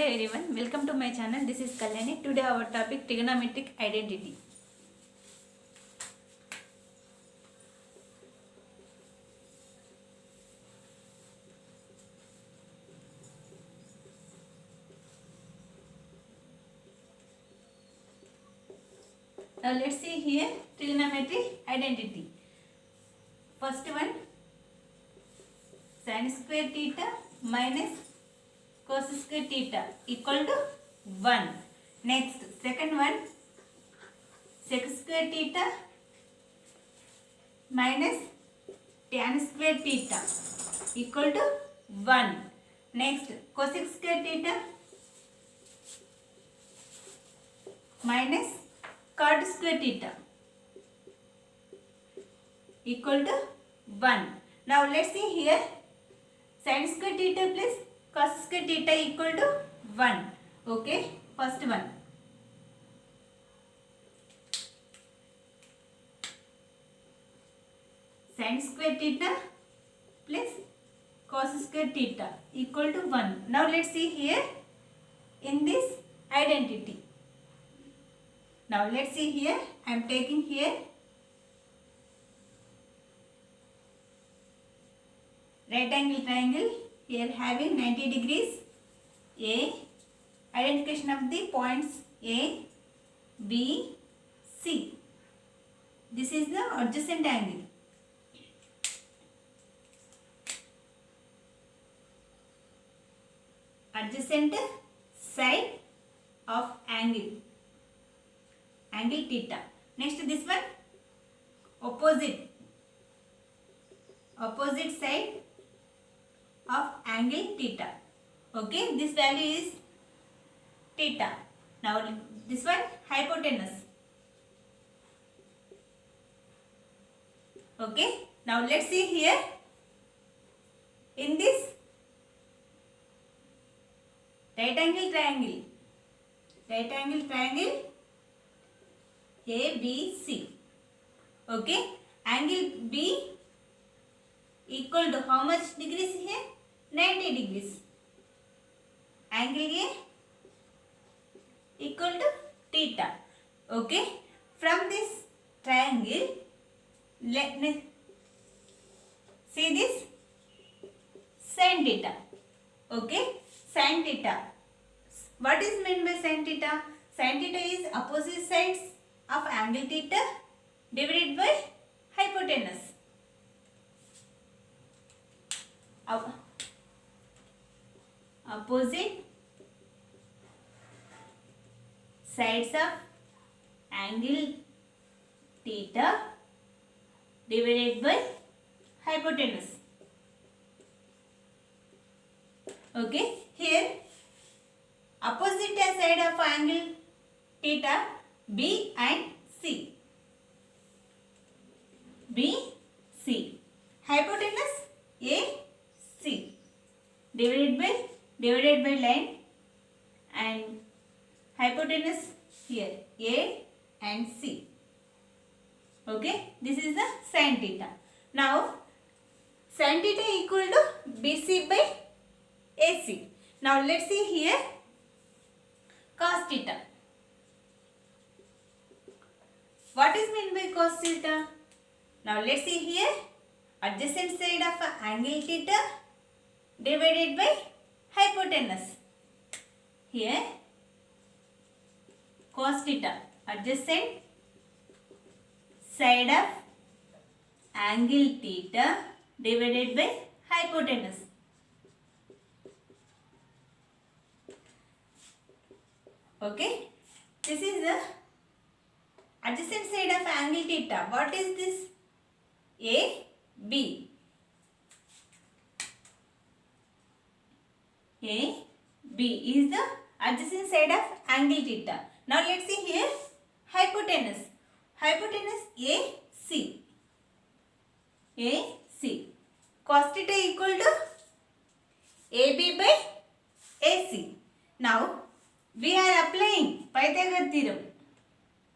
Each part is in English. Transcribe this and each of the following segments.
everyone, welcome to my channel. This is Kalyani. Today our topic trigonometric identity. Now let's see here trigonometric identity. First one, sin square theta minus cos square theta equal to 1. Next, second one, sec square theta minus tan square theta equal to 1. Next, cosec square theta minus cot square theta equal to 1. Now let's see here, sin square theta plus cos square theta equal to 1. Okay, first one. Sin square theta plus cos square theta equal to 1. Now let's see here in this identity. Now let's see here, I am taking here right angle triangle, here having 90 degrees. A, identification of the points A, B, C. This is the adjacent angle. Adjacent side of angle theta. Next this one, opposite side of angle theta. Okay, this value is theta. Now this one, hypotenuse. Okay, now let's see here in this right angle triangle ABC. Okay, angle B equal to how much degrees here? 90 degrees. Angle A equal to theta. Okay, from this triangle, let me see this sin theta. Okay, sin theta. What is meant by sin theta? Sin theta is opposite sides of angle theta divided by hypotenuse. Opposite sides of angle theta divided by hypotenuse. Okay, here opposite side of angle theta B and C. B, C. Hypotenuse A, C. Divided by line and hypotenuse here A and C. Okay, this is the sin theta. Now sin theta equal to BC by AC. Now let's see here cos theta. What is meant by cos theta? Now let's see here, adjacent side of angle theta divided by hypotenuse. Here cos theta, adjacent side of angle theta divided by hypotenuse. Okay, this is the adjacent side of angle theta. What is this? A, B. A, B is the adjacent side of angle theta. Now let's see here hypotenuse. Hypotenuse A, C. A, C. Cos theta equal to AB by AC. Now we are applying Pythagoras theorem.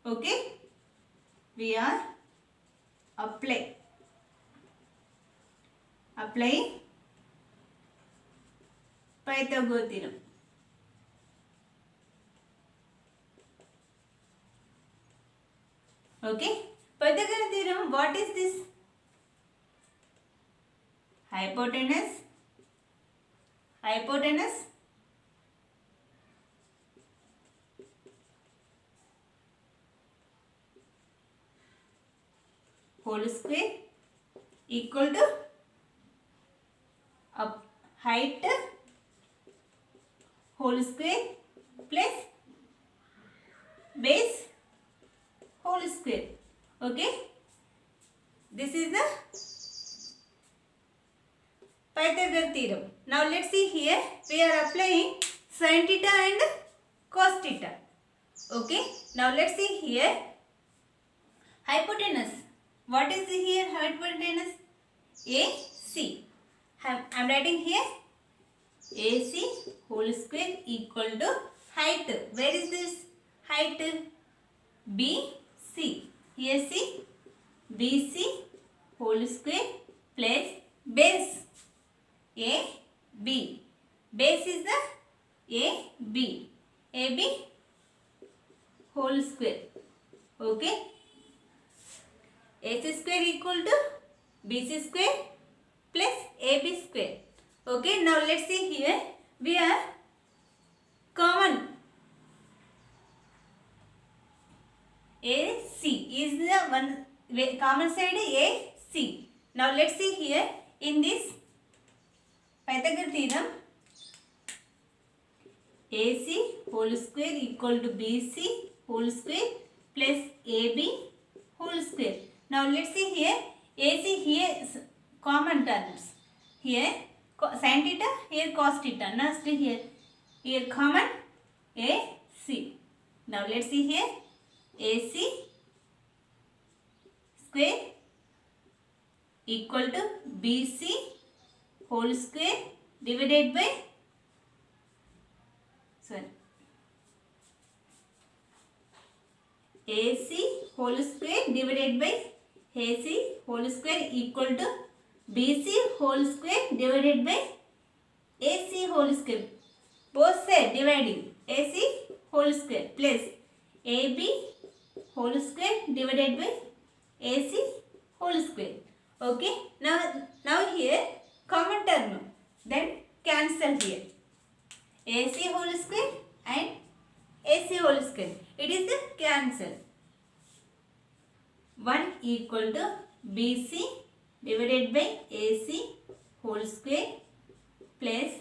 Okay, we are applying Pythagoras theorem. Okay. Pythagorean theorem, what is this? Hypotenuse whole square equal to height whole square plus base whole square. Okay, this is the Pythagorean theorem. Now let's see here, we are applying sin theta and cos theta. Okay, now let's see here hypotenuse. What is here hypotenuse? AC. I am writing here AC whole square equal to height. Where is this height? BC. Here see BC whole square plus base AB. Base is the AB. AB whole square. Okay. AC square equal to BC square plus AB square. Okay. Now let's see here. We are common. AC is the one common side AC. Now let's see here in this Pythagorean theorem, AC whole square equal to BC whole square plus AB whole square. Now let's see here AC here common terms. Here sin theta, here cos theta. Next here common AC. Now let's see here AC square equal to BC whole square divided by AC whole square divided by AC whole square equal to BC whole square divided by AC whole square. Both side dividing AC whole square plus AB whole square divided by AC whole square. Okay. Now here common term. Then cancel here. AC whole square and AC whole square. It is the cancel. 1 equal to BC divided by AC whole square plus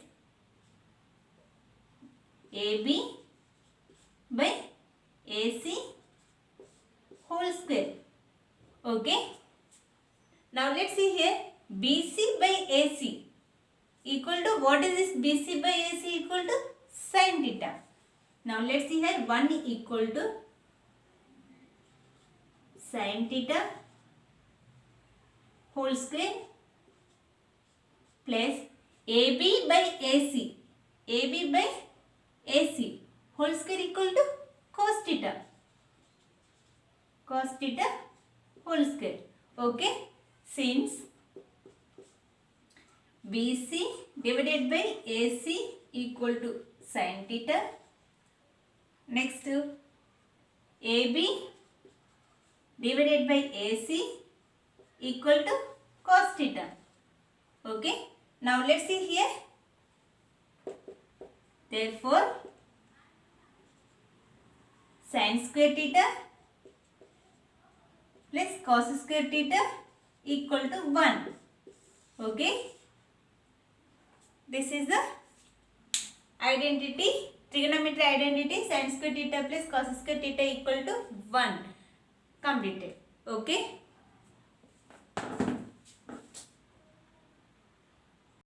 AB by AC whole square. Okay. Now let's see here BC by AC equal to, what is this BC by AC equal to? Sin theta. Now let's see here 1 equal to sin theta whole square plus AB by AC. AB by AC whole square equal to cos theta. Cos theta whole square. Okay. Since BC divided by AC equal to sin theta. Next AB divided by AC equal to cos theta. Okay. Now let's see here. Therefore sin square theta plus cos square theta equal to 1. Okay. This is the identity, trigonometry identity, sin square theta plus cos square theta equal to 1 completed. Okay.